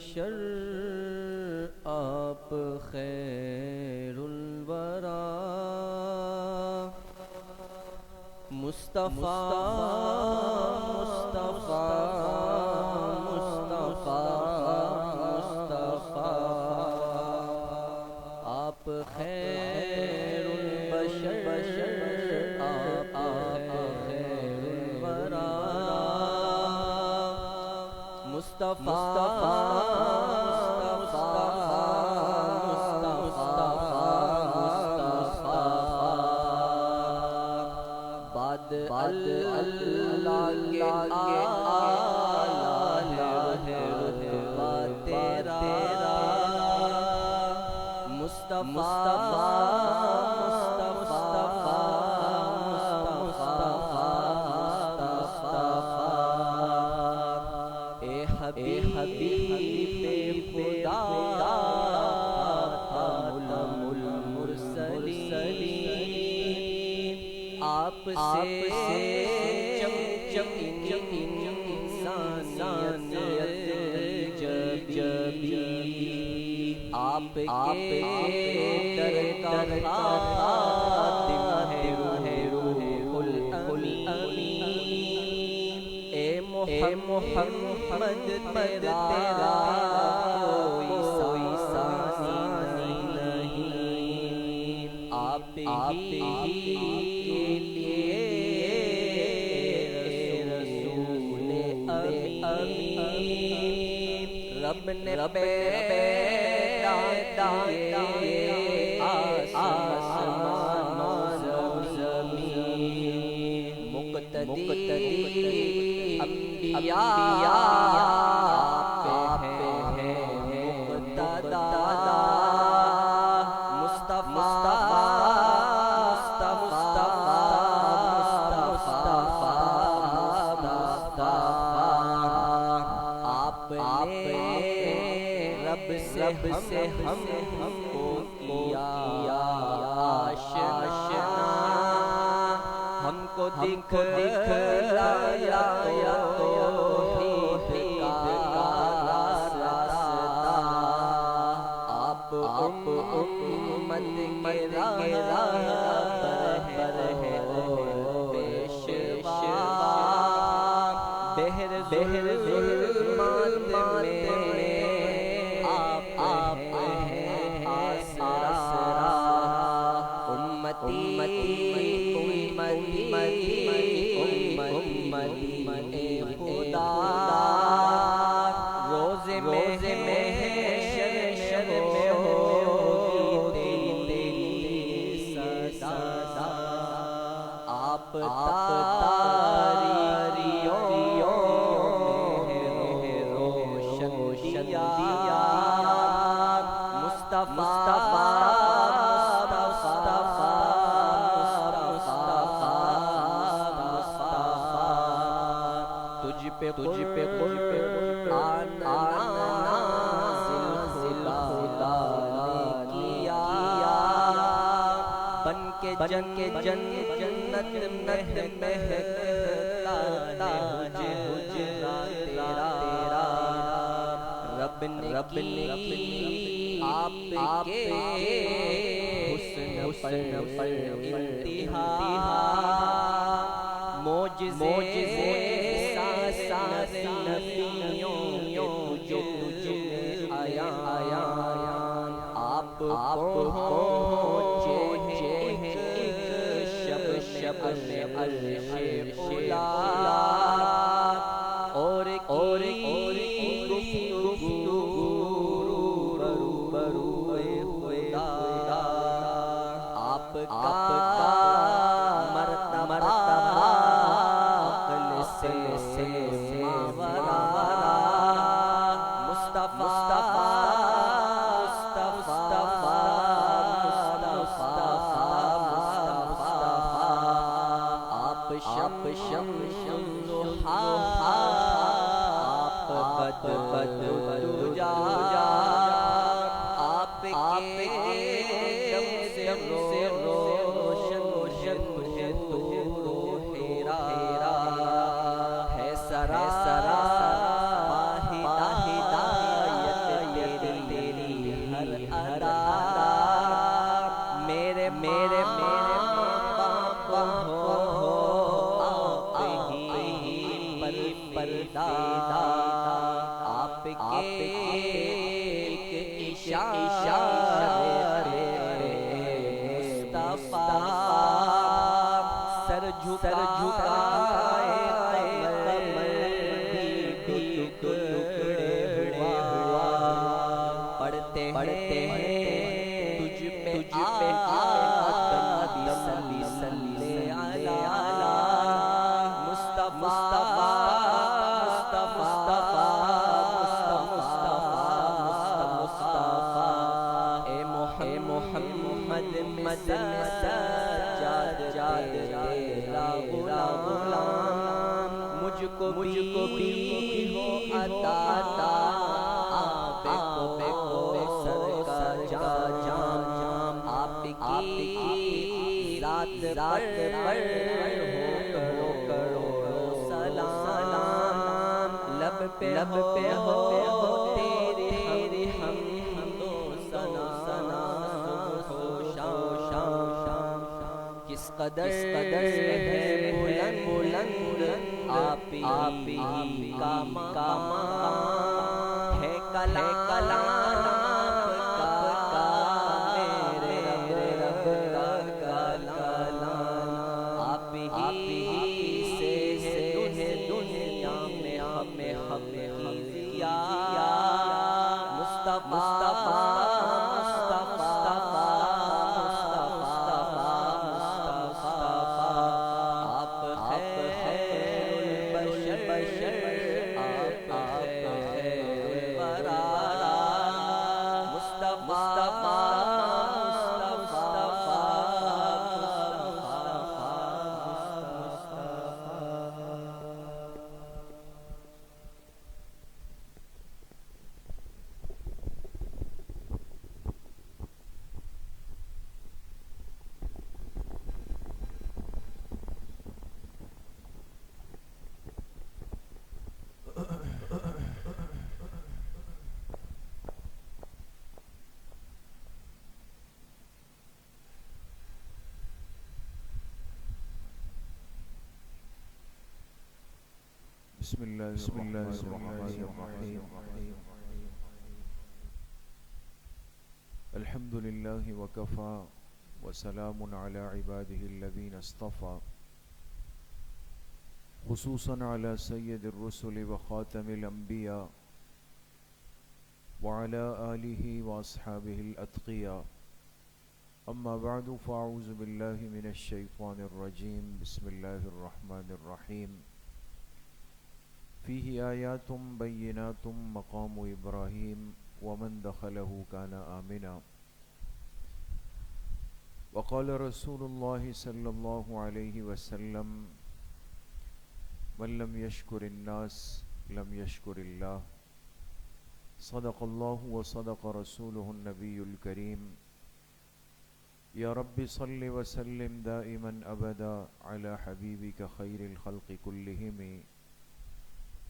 البشر آپ خیر الورا مصطفیٰ مصطفیٰ آپ خیر البشر آپ خیر الورا مصطفیٰ اللہ کے اعلیٰ ہے رتبہ تیرا اے حبیب خدا خاتم المرسلین آپ سے انسانیت جبی آپ کے در کا خاتم ہے روح الامین اے محمد تیرا کوئی ثانی نہیں آپ ہی کے لیے رسول امین رب نے آسمان و زمین مقتدی انبیاء پہ ہے مقتدا مصطفیٰ آپ رب سے ہم کو کیا آشنا ہم کو دکھلایا توحید کا راستہ آپ امت کے رہبر ہیں پیشوا بہر ظلمات میں آپ ہیں آسرا امتی خدا روزے میں شر میں ہوگی تیری صدا آپ تاریوں میں روشن دیا مصطفیٰ تجھ پہ آنا خدا نے کیا بن کے جنت مہکتا ہے حجرہ تیرا رب نے آپ کے حسن پر انتہا معجزے نبیوں جو تجھ آیا آپ پہنچے ہیں شب میں عرش اولا اور روبرو خدا آپ کا مرتبہ سے ماورا مصطفیٰ آپ شم آپ بد جا آپ کے دم سے روشن ہے تو ہیرا ہے سرا ہدایت ایک اشارے مصطفیٰ سر جھکائے قمر بھی ٹکڑے ہوا پڑھتے ہیں تجھ پہ آدم صلی علی مصطفیٰ اے محمد سجاد تیرا غلام مجھ کو بھی ہو عطا آپ کو سر کا جام آپ کی رات پر ہو کروڑوں سلام لب پہ ہو تیرے ہم دو سنا شام کس قدر ہے بلند آپ ہی کا مقام ہے کلام کا میرے رب کا کلام آپ ہی سے دنیا میں ہمیں ضیا مصطفیٰ بسم الله الرحمن الرحيم الحمد لله وكفى وسلام على عباده الذين اصطفى خصوصا على سيد الرسل وخاتم الأنبياء وعلى آله وأصحابه الأتقياء أما بعد فأعوذ بالله من الشيطان الرجيم بسم الله الرحمن الرحيم فيه آيات بينات مقام إبراهيم ومن دخله كان آمنا وقال رسول الله صلى الله عليه وسلم من لم يشكر الناس لم يشكر الله صدق الله وصدق رسوله النبي الكريم يا رب صل وسلم دائما أبدا على حبيبك خير الخلق كلهم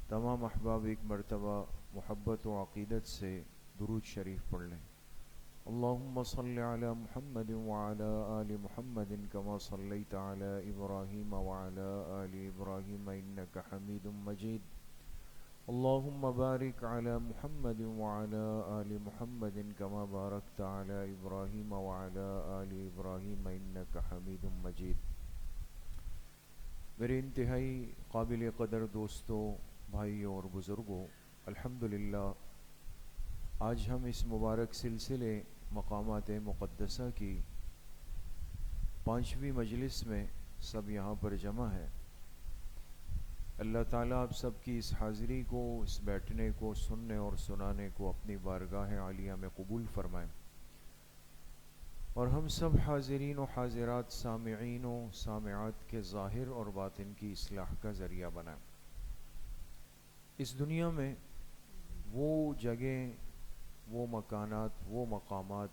تمام احباب ایک مرتبہ محبت و عقیدت سے درود شریف پڑھ لیں. اللہم صل علی محمد وعلی آل محمد کما صلیت علی ابراہیم وعلی آل ابراہیم انک حمید مجید. اللہم بارک علی محمد وعلی آل محمد کما بارکت علی ابراہیم وعلی آل ابراہیم انک حمید مجید. میرے انتہائی قابل قدر دوستوں، بھائیوں اور بزرگوں، الحمدللہ آج ہم اس مبارک سلسلے مقامات مقدسہ کی 5ویں مجلس میں سب یہاں پر جمع ہے. اللہ تعالیٰ آپ سب کی اس حاضری کو، اس بیٹھنے کو، سننے اور سنانے کو اپنی بارگاہ عالیہ میں قبول فرمائیں، اور ہم سب حاضرین و حاضرات، سامعین و سامعات کے ظاہر اور باطن کی اصلاح کا ذریعہ بنائیں. اس دنیا میں وہ جگہیں، وہ مکانات، وہ مقامات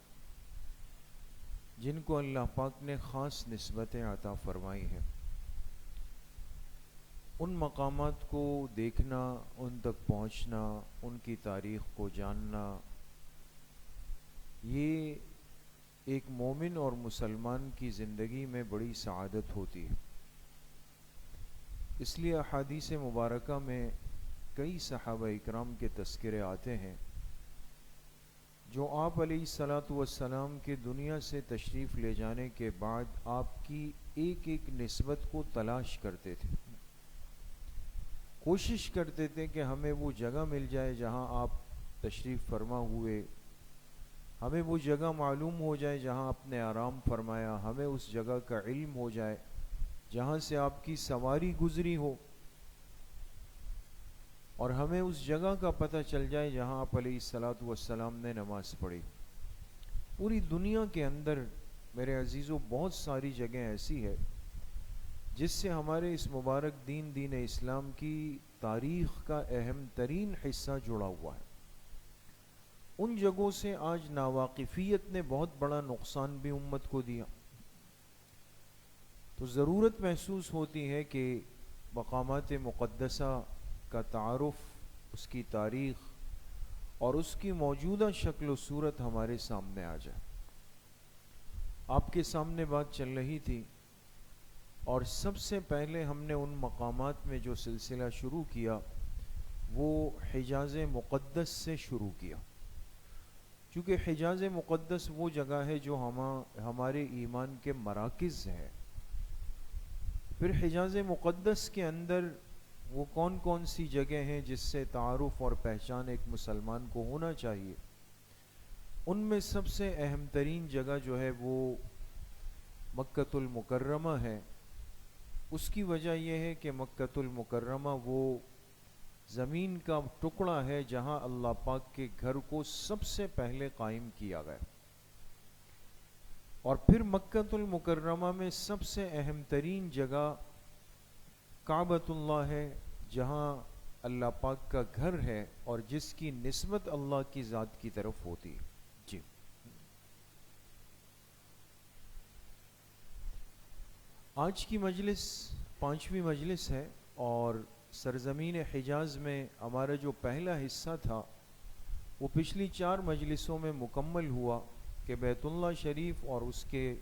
جن کو اللہ پاک نے خاص نسبتیں عطا فرمائی ہیں، ان مقامات کو دیکھنا، ان تک پہنچنا، ان کی تاریخ کو جاننا، یہ ایک مومن اور مسلمان کی زندگی میں بڑی سعادت ہوتی ہے. اس لیے احادیث مبارکہ میں کئی صحابہ اکرام کے تذکرے آتے ہیں جو آپ علیہ الصلاۃ والسلام کے دنیا سے تشریف لے جانے کے بعد آپ کی ایک ایک نسبت کو تلاش کرتے تھے، کوشش کرتے تھے کہ ہمیں وہ جگہ مل جائے جہاں آپ تشریف فرما ہوئے، ہمیں وہ جگہ معلوم ہو جائے جہاں آپ نے آرام فرمایا، ہمیں اس جگہ کا علم ہو جائے جہاں سے آپ کی سواری گزری ہو، اور ہمیں اس جگہ کا پتہ چل جائے جہاں آپ علیہ الصلاۃ والسلام نے نماز پڑھی۔ پوری دنیا کے اندر میرے عزیزوں بہت ساری جگہیں ایسی ہے جس سے ہمارے اس مبارک دین اسلام کی تاریخ کا اہم ترین حصہ جڑا ہوا ہے۔ ان جگہوں سے آج ناواقفیت نے بہت بڑا نقصان بھی امت کو دیا، تو ضرورت محسوس ہوتی ہے کہ مقامات مقدسہ کا تعارف، اس کی تاریخ اور اس کی موجودہ شکل و صورت ہمارے سامنے آ جائے۔ آپ کے سامنے بات چل رہی تھی، اور سب سے پہلے ہم نے ان مقامات میں جو سلسلہ شروع کیا وہ حجاز مقدس سے شروع کیا، چونکہ حجاز مقدس وہ جگہ ہے جو ہمارے ایمان کے مراکز ہے۔ پھر حجاز مقدس کے اندر وہ کون کون سی جگہ ہیں جس سے تعارف اور پہچان ایک مسلمان کو ہونا چاہیے، ان میں سب سے اہم ترین جگہ جو ہے وہ مکۃ المکرمہ ہے۔ اس کی وجہ یہ ہے کہ مکۃ المکرمہ وہ زمین کا ٹکڑا ہے جہاں اللہ پاک کے گھر کو سب سے پہلے قائم کیا گیا، اور پھر مکۃ المکرمہ میں سب سے اہم ترین جگہ کعبۃ اللہ ہے، جہاں اللہ پاک کا گھر ہے اور جس کی نسبت اللہ کی ذات کی طرف ہوتی ہے۔ جی، آج کی مجلس 5ویں مجلس ہے، اور سرزمین حجاز میں ہمارا جو پہلا حصہ تھا وہ پچھلی 4 مجلسوں میں مکمل ہوا کہ بیت اللہ شریف اور اس کے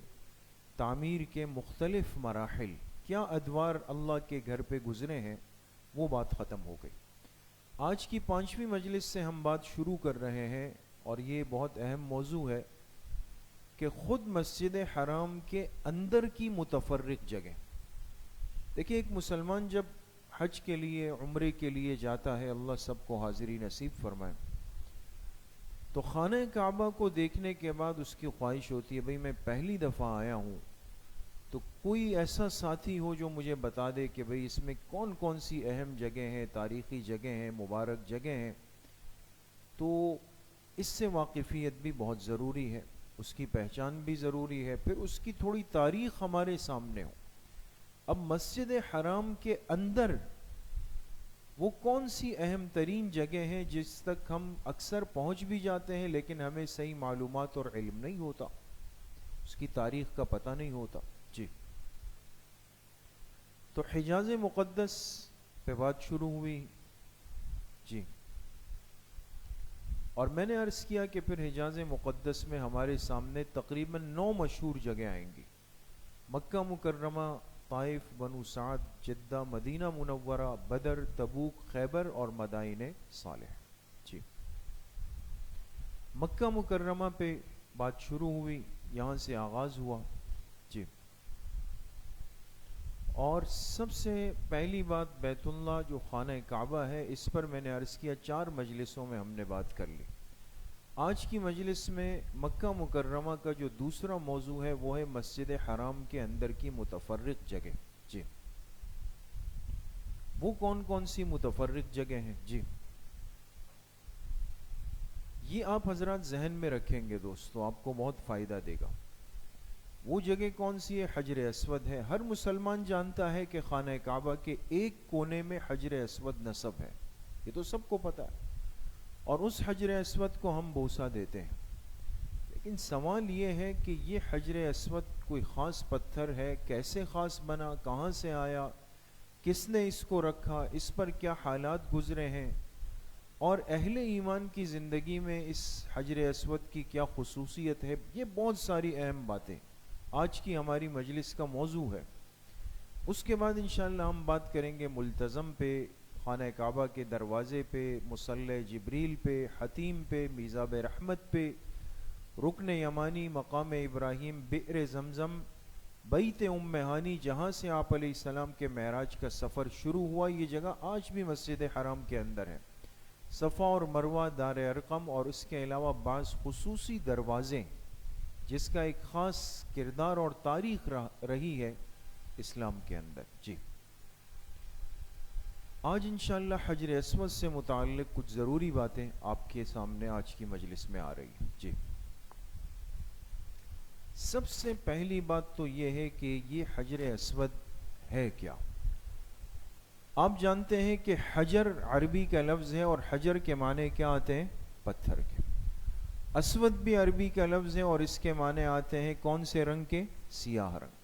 تعمیر کے مختلف مراحل، کیا ادوار اللہ کے گھر پہ گزرے ہیں، وہ بات ختم ہو گئی۔ آج کی 5ویں مجلس سے ہم بات شروع کر رہے ہیں، اور یہ بہت اہم موضوع ہے کہ خود مسجد حرام کے اندر کی متفرق جگہ۔ دیکھیں، ایک مسلمان جب حج کے لیے، عمرے کے لیے جاتا ہے، اللہ سب کو حاضری نصیب فرمائے، تو خانہ کعبہ کو دیکھنے کے بعد اس کی خواہش ہوتی ہے بھئی میں پہلی دفعہ آیا ہوں، تو کوئی ایسا ساتھی ہو جو مجھے بتا دے کہ بھئی اس میں کون کون سی اہم جگہ ہیں، تاریخی جگہ ہیں، مبارک جگہ ہیں۔ تو اس سے واقفیت بھی بہت ضروری ہے، اس کی پہچان بھی ضروری ہے، پھر اس کی تھوڑی تاریخ ہمارے سامنے ہو۔ اب مسجد حرام کے اندر وہ کون سی اہم ترین جگہ ہیں جس تک ہم اکثر پہنچ بھی جاتے ہیں لیکن ہمیں صحیح معلومات اور علم نہیں ہوتا، اس کی تاریخ کا پتہ نہیں ہوتا۔ جی، تو حجاز مقدس پہ بات شروع ہوئی۔ جی، اور میں نے عرض کیا کہ پھر حجاز مقدس میں ہمارے سامنے تقریباً 9 مشہور جگہ آئیں گی: مکہ مکرمہ، طائف، بنو سعد، جدہ، مدینہ منورہ، بدر، تبوک، خیبر اور مدائن صالح۔ جی، مکہ مکرمہ پہ بات شروع ہوئی، یہاں سے آغاز ہوا۔ جی، اور سب سے پہلی بات بیت اللہ جو خانہ کعبہ ہے، اس پر میں نے عرض کیا 4 مجلسوں میں ہم نے بات کر لی۔ آج کی مجلس میں مکہ مکرمہ کا جو دوسرا موضوع ہے وہ ہے مسجد حرام کے اندر کی متفرق جگہ۔ جی، وہ کون کون سی متفرق جگہ ہیں؟ جی، یہ آپ حضرات ذہن میں رکھیں گے دوستو، آپ کو بہت فائدہ دے گا۔ وہ جگہ کون سی ہے؟ حجر اسود ہے۔ ہر مسلمان جانتا ہے کہ خانہ کعبہ کے ایک کونے میں حجر اسود نصب ہے، یہ تو سب کو پتہ ہے، اور اس حجر اسود کو ہم بوسہ دیتے ہیں۔ لیکن سوال یہ ہے کہ یہ حجر اسود کوئی خاص پتھر ہے، کیسے خاص بنا، کہاں سے آیا، کس نے اس کو رکھا، اس پر کیا حالات گزرے ہیں، اور اہل ایمان کی زندگی میں اس حجر اسود کی کیا خصوصیت ہے، یہ بہت ساری اہم باتیں آج کی ہماری مجلس کا موضوع ہے۔ اس کے بعد انشاءاللہ ہم بات کریں گے ملتزم پہ، خانہ کعبہ کے دروازے پہ، مصلی جبریل پہ، حتیم پہ، میزاب رحمت پہ، رکن یمانی، مقام ابراہیم، بئر زمزم، بیت ام ہانی، جہاں سے آپ علیہ السلام کے معراج کا سفر شروع ہوا، یہ جگہ آج بھی مسجد حرام کے اندر ہے۔ صفا اور مروہ، دار ارقم، اور اس کے علاوہ بعض خصوصی دروازے جس کا ایک خاص کردار اور تاریخ رہی ہے اسلام کے اندر۔ جی آج انشاءاللہ حجر اسود سے متعلق کچھ ضروری باتیں آپ کے سامنے آج کی مجلس میں آ رہی ہیں۔ جی سب سے پہلی بات تو یہ ہے کہ یہ حجر اسود ہے کیا؟ آپ جانتے ہیں کہ حجر عربی کا لفظ ہے اور حجر کے معنی کیا آتے ہیں؟ پتھر کے۔ اسود بھی عربی کا لفظ ہے اور اس کے معنی آتے ہیں کون سے رنگ کے؟ سیاہ رنگ،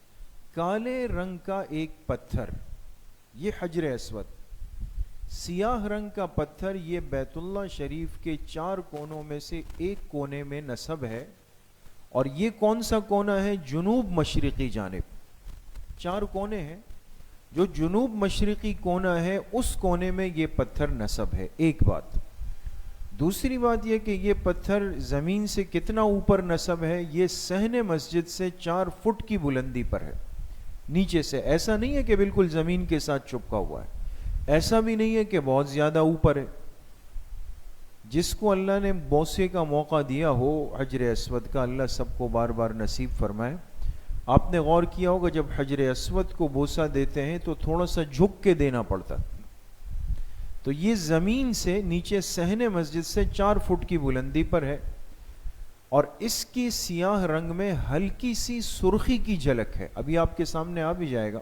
کالے رنگ کا ایک پتھر، یہ حجر اسود۔ سیاہ رنگ کا پتھر یہ بیت اللہ شریف کے 4 کونوں میں سے ایک کونے میں نصب ہے، اور یہ کون سا کونا ہے؟ جنوب مشرقی جانب 4 کونے ہیں، جو جنوب مشرقی کونا ہے اس کونے میں یہ پتھر نصب ہے۔ ایک بات۔ دوسری بات یہ کہ یہ پتھر زمین سے کتنا اوپر نصب ہے؟ یہ صحن مسجد سے 4 فٹ کی بلندی پر ہے، نیچے سے۔ ایسا نہیں ہے کہ بالکل زمین کے ساتھ چپکا ہوا ہے، ایسا بھی نہیں ہے کہ بہت زیادہ اوپر ہے۔ جس کو اللہ نے بوسے کا موقع دیا ہو حجر اسود کا، اللہ سب کو بار بار نصیب فرمائے۔ آپ نے غور کیا ہوگا جب حجر اسود کو بوسہ دیتے ہیں تو تھوڑا سا جھک کے دینا پڑتا، تو یہ زمین سے نیچے صحن مسجد سے 4 فٹ کی بلندی پر ہے، اور اس کی سیاہ رنگ میں ہلکی سی سرخی کی جھلک ہے، ابھی آپ کے سامنے آ بھی جائے گا۔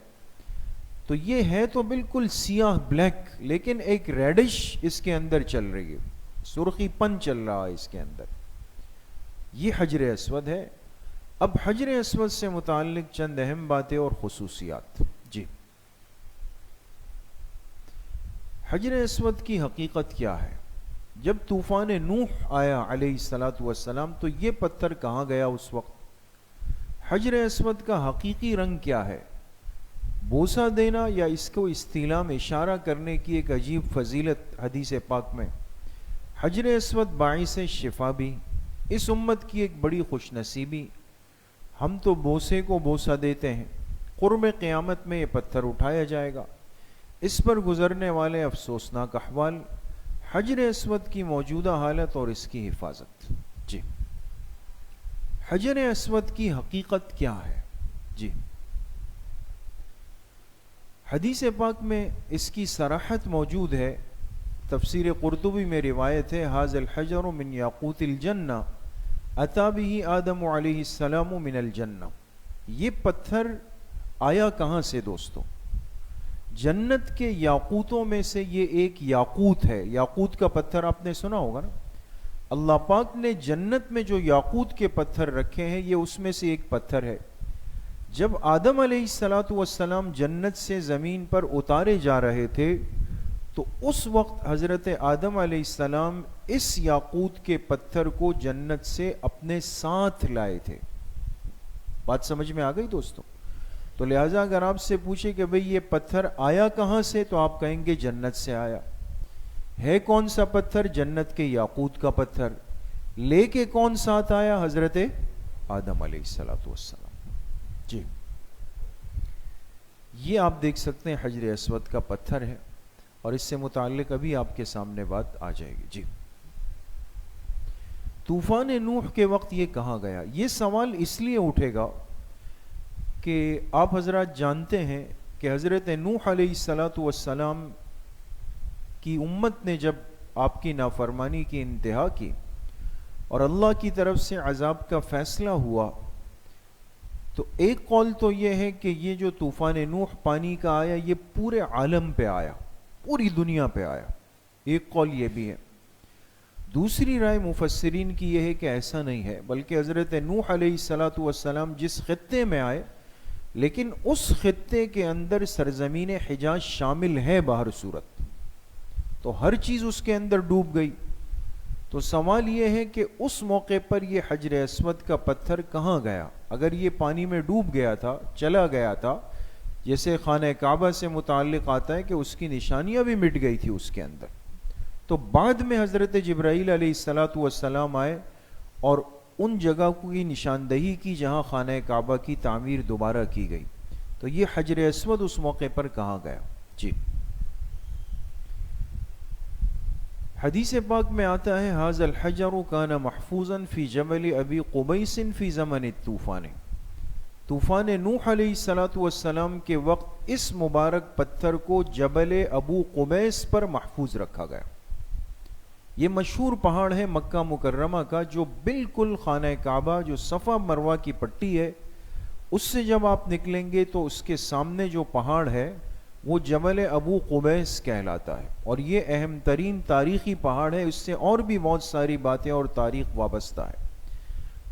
تو یہ ہے تو بالکل سیاہ بلیک، لیکن ایک ریڈش اس کے اندر چل رہی ہے، سرخی پن چل رہا ہے اس کے اندر۔ یہ حجر اسود ہے۔ اب حجر اسود سے متعلق چند اہم باتیں اور خصوصیات۔ جی حجر اسود کی حقیقت کیا ہے؟ جب طوفان نوح آیا علیہ الصلاۃ والسلام تو یہ پتھر کہاں گیا اس وقت؟ حجر اسود کا حقیقی رنگ کیا ہے؟ بوسہ دینا یا اس کو استعلام اشارہ کرنے کی ایک عجیب فضیلت حدیث پاک میں۔ حجر اسود باعث شفا بھی، اس امت کی ایک بڑی خوش نصیبی۔ ہم تو بوسے کو بوسہ دیتے ہیں، قرب قیامت میں یہ پتھر اٹھایا جائے گا، اس پر گزرنے والے افسوسناک احوال، حجر اسود کی موجودہ حالت اور اس کی حفاظت۔ جی حجر اسود کی حقیقت کیا ہے؟ جی حدیث پاک میں اس کی صراحت موجود ہے، تفسیر قرطبی میں روایت ہے، ھذا الحجر من یاقوت الجنہ اتی بہ آدم علیہ السلام من الجنہ۔ یہ پتھر آیا کہاں سے دوستو؟ جنت کے یاقوتوں میں سے یہ ایک یاقوت ہے۔ یاقوت کا پتھر آپ نے سنا ہوگا نا، اللہ پاک نے جنت میں جو یاقوت کے پتھر رکھے ہیں یہ اس میں سے ایک پتھر ہے۔ جب آدم علیہ السلام جنت سے زمین پر اتارے جا رہے تھے تو اس وقت حضرت آدم علیہ السلام اس یاقوت کے پتھر کو جنت سے اپنے ساتھ لائے تھے۔ بات سمجھ میں آ گئی دوستو؟ تو لہٰذا اگر آپ سے پوچھے کہ بھئی یہ پتھر آیا کہاں سے، تو آپ کہیں گے جنت سے آیا۔ ہے کون سا پتھر؟ جنت کے یاقوت کا پتھر۔ لے کے کون ساتھ آیا؟ حضرت آدم علیہ السلام۔ جی یہ آپ دیکھ سکتے ہیں حجر اسود کا پتھر ہے، اور اس سے متعلق ابھی آپ کے سامنے بات آ جائے گی۔ جی طوفان نوح کے وقت یہ کہاں گیا؟ یہ سوال اس لیے اٹھے گا کہ آپ حضرات جانتے ہیں کہ حضرت نوح علیہ السلام کی امت نے جب آپ کی نافرمانی کی انتہا کی اور اللہ کی طرف سے عذاب کا فیصلہ ہوا، تو ایک قول تو یہ ہے کہ یہ جو طوفان نوح پانی کا آیا یہ پورے عالم پہ آیا، پوری دنیا پہ آیا، ایک قول یہ بھی ہے۔ دوسری رائے مفسرین کی یہ ہے کہ ایسا نہیں ہے، بلکہ حضرت نوح علیہ السلام جس خطے میں آئے، لیکن اس خطے کے اندر سرزمین حجاز شامل ہے باہر صورت، تو ہر چیز اس کے اندر ڈوب گئی۔ تو سوال یہ ہے کہ اس موقع پر یہ حجر اسود کا پتھر کہاں گیا؟ اگر یہ پانی میں ڈوب گیا تھا، چلا گیا تھا، جیسے خانہ کعبہ سے متعلق آتا ہے کہ اس کی نشانیاں بھی مٹ گئی تھی اس کے اندر. تو بعد میں حضرت جبرائیل علیہ الصلاۃ والسلام آئے اور ان جگہ کی نشاندہی کی جہاں خانہ کعبہ کی تعمیر دوبارہ کی گئی. تو یہ حجر اسود اس موقع پر کہا گیا. جی حدیث پاک میں آتا ہے ھذا الحجر کان محفوظا فی جبل ابی قبیس فی زمن الطوفان. طوفان نوح علیہ الصلاۃ والسلام کے وقت اس مبارک پتھر کو جبل ابو قبیس پر محفوظ رکھا گیا. یہ مشہور پہاڑ ہے مکہ مکرمہ کا جو بالکل خانہ کعبہ جو صفا مروہ کی پٹی ہے اس سے جب آپ نکلیں گے تو اس کے سامنے جو پہاڑ ہے وہ جبل ابو قبیس کہلاتا ہے. اور یہ اہم ترین تاریخی پہاڑ ہے. اس سے اور بھی بہت ساری باتیں اور تاریخ وابستہ ہے.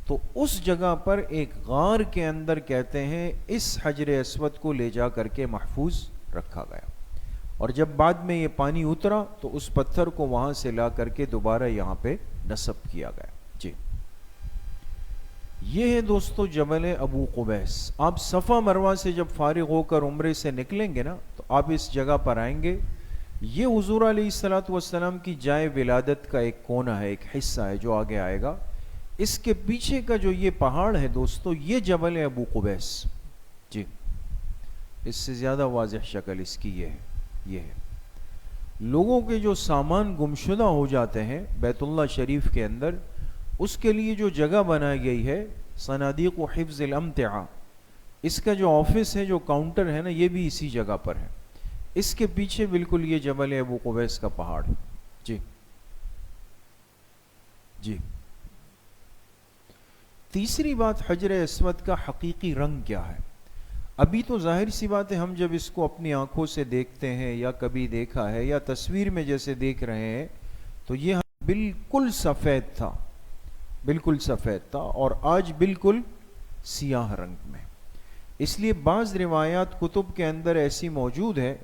تو اس جگہ پر ایک غار کے اندر کہتے ہیں اس حجر اسود کو لے جا کر کے محفوظ رکھا گیا. اور جب بعد میں یہ پانی اترا تو اس پتھر کو وہاں سے لا کر کے دوبارہ یہاں پہ نصب کیا گیا. جی یہ ہے دوستو جبل ابو قبیس. آپ صفا مروہ سے جب فارغ ہو کر عمرے سے نکلیں گے نا تو آپ اس جگہ پر آئیں گے. یہ حضور علیہ الصلاۃ والسلام کی جائے ولادت کا ایک کونا ہے, ایک حصہ ہے جو آگے آئے گا. اس کے پیچھے کا جو یہ پہاڑ ہے دوستو یہ جبل ابو قبیس. جی اس سے زیادہ واضح شکل اس کی یہ ہے. لوگوں کے جو سامان گمشدہ ہو جاتے ہیں بیت اللہ شریف کے اندر اس کے لیے جو جگہ بنائی گئی ہے صنادیق و حفظ الامتعہ, اس کا جو آفس ہے جو کاؤنٹر ہے نا یہ بھی اسی جگہ پر ہے. اس کے پیچھے بالکل یہ جبل ابو قبیس کا پہاڑ. جی جی تیسری بات حجر اسود کا حقیقی رنگ کیا ہے. ابھی تو ظاہر سی بات ہے ہم جب اس کو اپنی آنکھوں سے دیکھتے ہیں یا کبھی دیکھا ہے یا تصویر میں جیسے دیکھ رہے ہیں تو یہ بالکل سفید تھا, بالکل سفید تھا اور آج بالکل سیاہ رنگ میں. اس لیے بعض روایات کتب کے اندر ایسی موجود ہے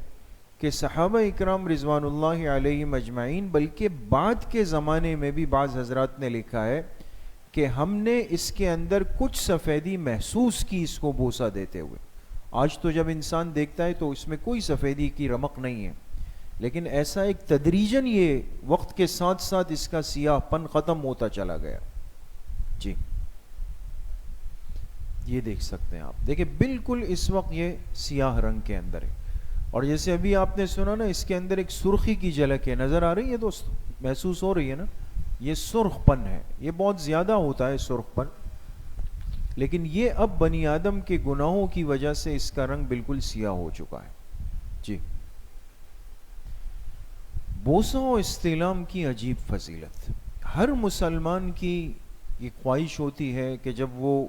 کہ صحابہ اکرام رضوان اللہ علیہم اجمعین بلکہ بعد کے زمانے میں بھی بعض حضرات نے لکھا ہے کہ ہم نے اس کے اندر کچھ سفیدی محسوس کی اس کو بوسہ دیتے ہوئے. آج تو جب انسان دیکھتا ہے تو اس میں کوئی سفیدی کی رمق نہیں ہے, لیکن ایسا ایک تدریجاً یہ وقت کے ساتھ ساتھ اس کا سیاہ پن ختم ہوتا چلا گیا. جی یہ دیکھ سکتے ہیں آپ, دیکھیں بالکل اس وقت یہ سیاہ رنگ کے اندر ہے. اور جیسے ابھی آپ نے سنا نا اس کے اندر ایک سرخی کی جھلک ہے, نظر آ رہی ہے دوستو, محسوس ہو رہی ہے نا, یہ سرخ پن ہے. یہ بہت زیادہ ہوتا ہے سرخ پن, لیکن یہ اب بنی آدم کے گناہوں کی وجہ سے اس کا رنگ بالکل سیاہ ہو چکا ہے. جی بوسہ و استعلام کی عجیب فضیلت. ہر مسلمان کی یہ خواہش ہوتی ہے کہ جب وہ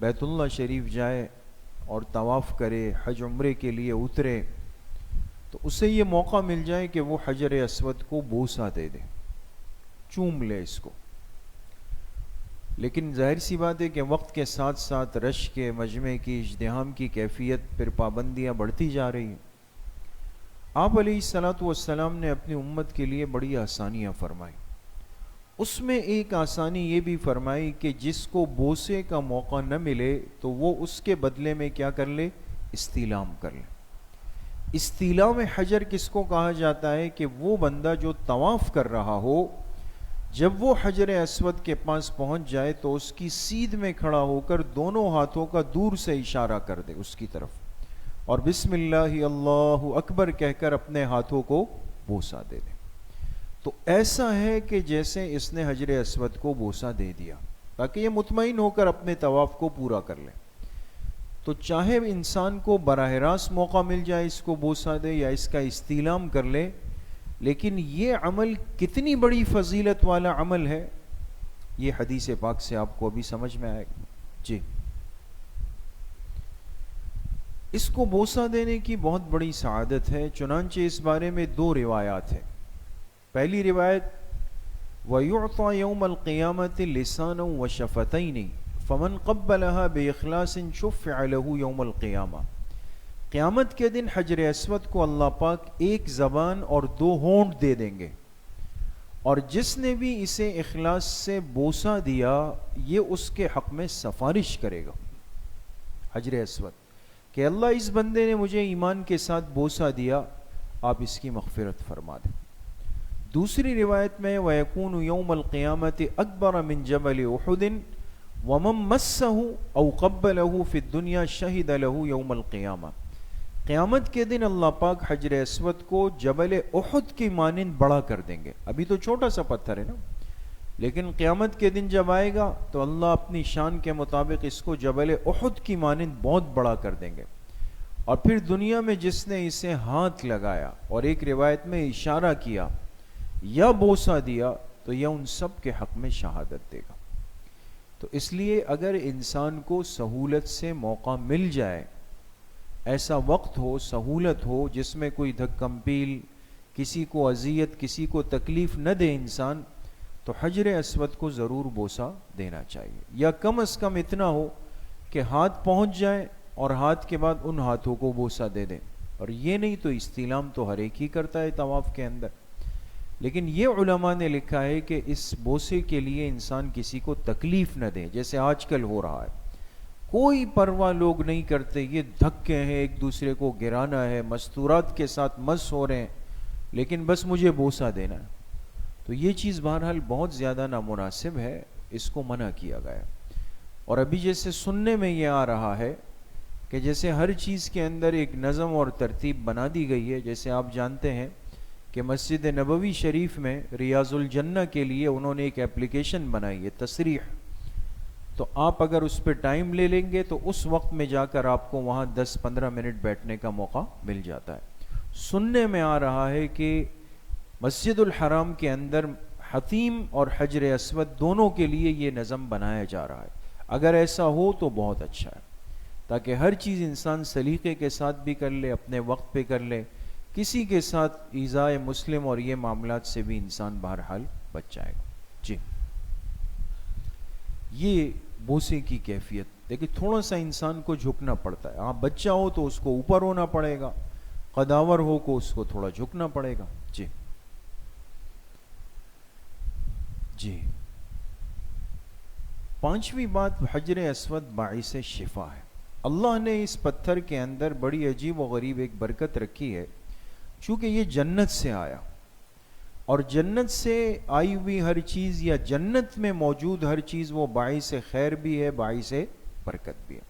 بیت اللہ شریف جائے اور طواف کرے, حج عمرے کے لیے اترے, تو اسے یہ موقع مل جائے کہ وہ حجر اسود کو بوسہ دے دے, چوم لے اس کو. لیکن ظاہر سی بات ہے کہ وقت کے ساتھ ساتھ رش کے مجمع کی ازدحام کی کیفیت پھر پابندیاں بڑھتی جا رہی ہیں. آپ علیہ الصلاۃ والسلام نے اپنی امت کے لیے بڑی آسانیاں فرمائی. اس میں ایک آسانی یہ بھی فرمائی کہ جس کو بوسے کا موقع نہ ملے تو وہ اس کے بدلے میں کیا کر لے, استعلام کر لے. استعلام حجر کس کو کہا جاتا ہے کہ وہ بندہ جو طواف کر رہا ہو جب وہ حجر اسود کے پاس پہنچ جائے تو اس کی سیدھ میں کھڑا ہو کر دونوں ہاتھوں کا دور سے اشارہ کر دے اس کی طرف اور بسم اللہ اللہ اکبر کہہ کر اپنے ہاتھوں کو بوسہ دے دے. تو ایسا ہے کہ جیسے اس نے حجر اسود کو بوسہ دے دیا تاکہ یہ مطمئن ہو کر اپنے طواف کو پورا کر لے. تو چاہے انسان کو براہ راست موقع مل جائے اس کو بوسہ دے یا اس کا استعلام کر لے, لیکن یہ عمل کتنی بڑی فضیلت والا عمل ہے یہ حدیث پاک سے آپ کو ابھی سمجھ میں آئے گا. جی اس کو بوسہ دینے کی بہت بڑی سعادت ہے, چنانچہ اس بارے میں دو روایات ہیں. پہلی روایت وَيُعْطَى يَوْمَ الْقِيَامَةِ لِسَانًا وَشَفَتَيْنِ فَمَنْ قَبَّلَهَا بِإِخْلَاصٍ شُفِّعَ لَهُ يَوْمَ الْقِيَامَةِ. قیامت کے دن حجر اسود کو اللہ پاک ایک زبان اور دو ہونٹ دے دیں گے, اور جس نے بھی اسے اخلاص سے بوسہ دیا یہ اس کے حق میں سفارش کرے گا حجر اسود کہ اللہ اس بندے نے مجھے ایمان کے ساتھ بوسہ دیا، آپ اس کی مغفرت فرما دیں۔ دوسری روایت میں وَيَكُونُ يَوْمَ الْقِيَامَةِ أَكْبَرَ مِنْ جَبَلِ أُحُدٍ وَمَنْ مَسَّهُ أَوْ قَبَّلَهُ فِي الدُّنْيَا شَهِدَ لَهُ يَوْمَ الْقِيَامَةِ۔ قیامت کے دن اللہ پاک حجر اسود کو جبل احد کی مانند بڑا کر دیں گے۔ ابھی تو چھوٹا سا پتھر ہے نا، لیکن قیامت کے دن جب آئے گا تو اللہ اپنی شان کے مطابق اس کو جبل احد کی مانند بہت بڑا کر دیں گے، اور پھر دنیا میں جس نے اسے ہاتھ لگایا اور ایک روایت میں اشارہ کیا یا بوسہ دیا تو یہ ان سب کے حق میں شہادت دے گا۔ تو اس لیے اگر انسان کو سہولت سے موقع مل جائے، ایسا وقت ہو، سہولت ہو جس میں کوئی دھکمپیل، کسی کو اذیت، کسی کو تکلیف نہ دے انسان، تو حجر اسود کو ضرور بوسہ دینا چاہیے، یا کم از کم اتنا ہو کہ ہاتھ پہنچ جائے اور ہاتھ کے بعد ان ہاتھوں کو بوسہ دے دیں۔ اور یہ نہیں تو استلام تو ہر ایک ہی کرتا ہے طواف کے اندر، لیکن یہ علماء نے لکھا ہے کہ اس بوسے کے لیے انسان کسی کو تکلیف نہ دے، جیسے آج کل ہو رہا ہے، کوئی پرواہ لوگ نہیں کرتے، یہ دھکے ہیں، ایک دوسرے کو گرانا ہے، مستورات کے ساتھ مس ہو رہے ہیں، لیکن بس مجھے بوسہ دینا ہے۔ تو یہ چیز بہرحال بہت زیادہ نامناسب ہے، اس کو منع کیا گیا۔ اور ابھی جیسے سننے میں یہ آ رہا ہے کہ جیسے ہر چیز کے اندر ایک نظم اور ترتیب بنا دی گئی ہے، جیسے آپ جانتے ہیں کہ مسجد نبوی شریف میں ریاض الجنہ کے لیے انہوں نے ایک اپلیکیشن بنائی ہے، تصریح، تو آپ اگر اس پہ ٹائم لے لیں گے تو اس وقت میں جا کر آپ کو وہاں 10-15 منٹ بیٹھنے کا موقع مل جاتا ہے۔ سننے میں آ رہا ہے کہ مسجد الحرام کے اندر حتیم اور حجر اسود دونوں کے لیے یہ نظم بنایا جا رہا ہے۔ اگر ایسا ہو تو بہت اچھا ہے، تاکہ ہر چیز انسان سلیقے کے ساتھ بھی کر لے، اپنے وقت پہ کر لے، کسی کے ساتھ ایذائے مسلم اور یہ معاملات سے بھی انسان بہرحال بچ جائے گا۔ جی، یہ بوسے کی کیفیت دیکھیں، تھوڑا سا انسان کو جھکنا پڑتا ہے۔ آپ بچہ ہو تو اس کو اوپر ہونا پڑے گا، قداور ہو کو اس کو تھوڑا جھکنا پڑے گا۔ جی جی، پانچویں بات، حجر اسود باعث شفا ہے۔ اللہ نے اس پتھر کے اندر بڑی عجیب و غریب ایک برکت رکھی ہے، چونکہ یہ جنت سے آیا، اور جنت سے آئی ہوئی ہر چیز یا جنت میں موجود ہر چیز وہ باعث خیر بھی ہے، باعث برکت بھی ہے۔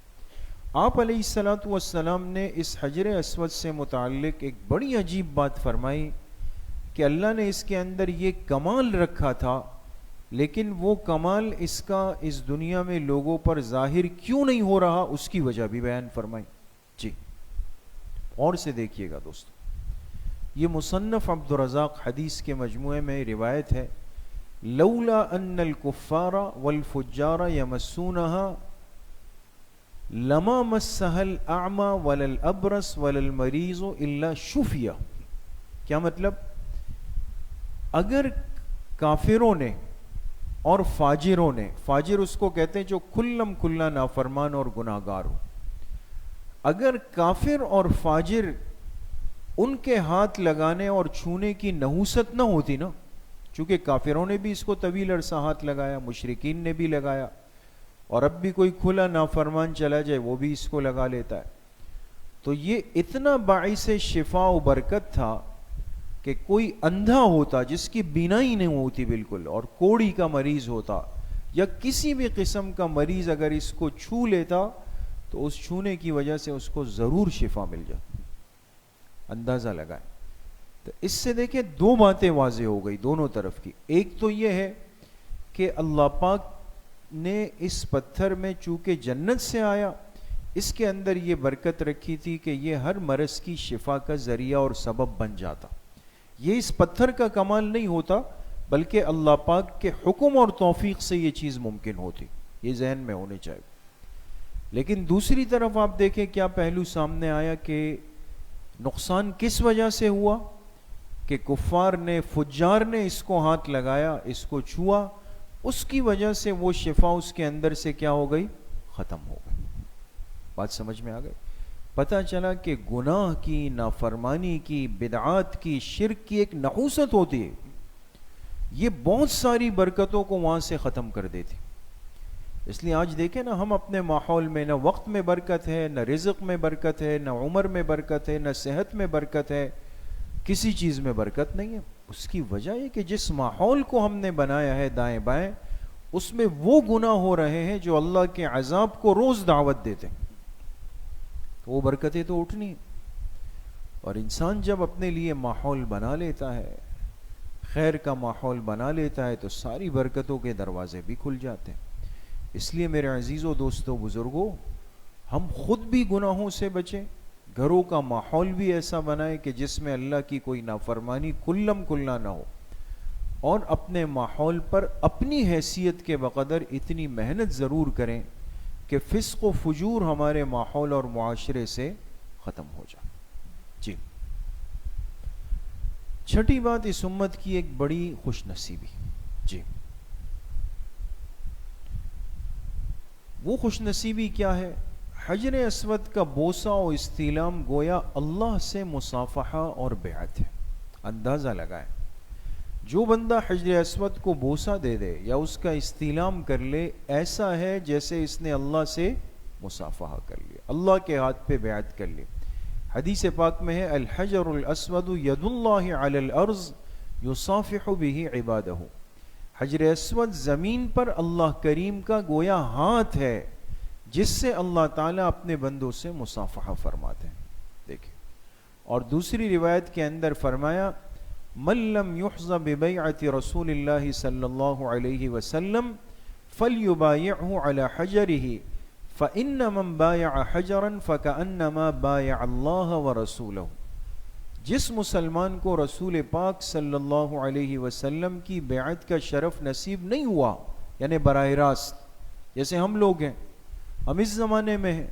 آپ علیہ الصلوۃ والسلام نے اس حجر اسود سے متعلق ایک بڑی عجیب بات فرمائی کہ اللہ نے اس کے اندر یہ کمال رکھا تھا، لیکن وہ کمال اس کا اس دنیا میں لوگوں پر ظاہر کیوں نہیں ہو رہا، اس کی وجہ بھی بیان فرمائی۔ جی، اور سے دیکھیے گا دوستو، یہ مصنف عبدالرزاق حدیث کے مجموعے میں روایت ہے، لولا ان الکفار والفجار یمسونها لما مسها الاعمى ولا الابرص ولا المریض الا شفیہ۔ کیا مطلب؟ اگر کافروں نے اور فاجروں نے، فاجر اس کو کہتے ہیں جو کھلم کھلا نافرمان اور گناہگار ہو، اگر کافر اور فاجر ان کے ہاتھ لگانے اور چھونے کی نحوست نہ ہوتی نا، چونکہ کافروں نے بھی اس کو طویل عرصہ ہاتھ لگایا، مشرکین نے بھی لگایا، اور اب بھی کوئی کھلا نافرمان چلا جائے وہ بھی اس کو لگا لیتا ہے، تو یہ اتنا باعث شفا و برکت تھا کہ کوئی اندھا ہوتا جس کی بینائی نہیں ہوتی بالکل، اور کوڑی کا مریض ہوتا یا کسی بھی قسم کا مریض اگر اس کو چھو لیتا تو اس چھونے کی وجہ سے اس کو ضرور شفا مل جاتی۔ اندازہ لگائیں تو اس سے دیکھیں دو باتیں واضح ہو گئی دونوں طرف کی۔ ایک تو یہ ہے کہ اللہ پاک نے اس پتھر میں چونکہ جنت سے آیا، اس کے اندر یہ برکت رکھی تھی کہ یہ ہر مرض کی شفا کا ذریعہ اور سبب بن جاتا۔ یہ اس پتھر کا کمال نہیں ہوتا، بلکہ اللہ پاک کے حکم اور توفیق سے یہ چیز ممکن ہوتی، یہ ذہن میں ہونے چاہیے۔ لیکن دوسری طرف آپ دیکھیں کیا پہلو سامنے آیا کہ نقصان کس وجہ سے ہوا، کہ کفار نے، فجار نے اس کو ہاتھ لگایا، اس کو چھوا، اس کی وجہ سے وہ شفا اس کے اندر سے کیا ہو گئی، ختم ہو گئی۔ بات سمجھ میں آ گئی؟ پتہ چلا کہ گناہ کی، نافرمانی کی، بدعات کی، شرک کی ایک نحوست ہوتی ہے، یہ بہت ساری برکتوں کو وہاں سے ختم کر دیتی۔ اس لیے آج دیکھیں نا، ہم اپنے ماحول میں نہ وقت میں برکت ہے، نہ رزق میں برکت ہے، نہ عمر میں برکت ہے، نہ صحت میں برکت ہے، کسی چیز میں برکت نہیں ہے۔ اس کی وجہ یہ کہ جس ماحول کو ہم نے بنایا ہے دائیں بائیں، اس میں وہ گناہ ہو رہے ہیں جو اللہ کے عذاب کو روز دعوت دیتے ہیں، تو وہ برکتیں تو اٹھنی۔ اور انسان جب اپنے لیے ماحول بنا لیتا ہے، خیر کا ماحول بنا لیتا ہے، تو ساری برکتوں کے دروازے بھی کھل جاتے ہیں۔ اس لیے میرے عزیزوں، دوستوں، بزرگوں، ہم خود بھی گناہوں سے بچیں، گھروں کا ماحول بھی ایسا بنائیں کہ جس میں اللہ کی کوئی نافرمانی کلم کلا نہ ہو، اور اپنے ماحول پر اپنی حیثیت کے بقدر اتنی محنت ضرور کریں کہ فسق و فجور ہمارے ماحول اور معاشرے سے ختم ہو جائے۔ جی، چھٹی بات، اس امت کی ایک بڑی خوش نصیبی، جی، وہ خوش نصیبی کیا ہے؟ حجر اسود کا بوسہ و استلام گویا اللہ سے مصافحہ اور بیعت ہے۔ اندازہ لگائیں، جو بندہ حجر اسود کو بوسہ دے دے یا اس کا استلام کر لے، ایسا ہے جیسے اس نے اللہ سے مصافحہ کر لیا، اللہ کے ہاتھ پہ بیعت کر لی۔ حدیث پاک میں ہے، الحجر الاسود ید اللہ علی الارض یصافح بہ عبادہ۔ حجر اسود زمین پر اللہ کریم کا گویا ہاتھ ہے جس سے اللہ تعالیٰ اپنے بندوں سے مصافحہ فرماتے ہیں۔ دیکھیں، اور دوسری روایت کے اندر فرمایا، من لم یحظ ببیعۃ رسول اللہ صلی اللہ علیہ وسلم فلیبایعہ علی حجرہ فإن من بايع حجرا فكأنما بايع اللہ ورسولہ۔ جس مسلمان کو رسول پاک صلی اللہ علیہ وسلم کی بیعت کا شرف نصیب نہیں ہوا، یعنی براہ راست، جیسے ہم لوگ ہیں، ہم اس زمانے میں ہیں،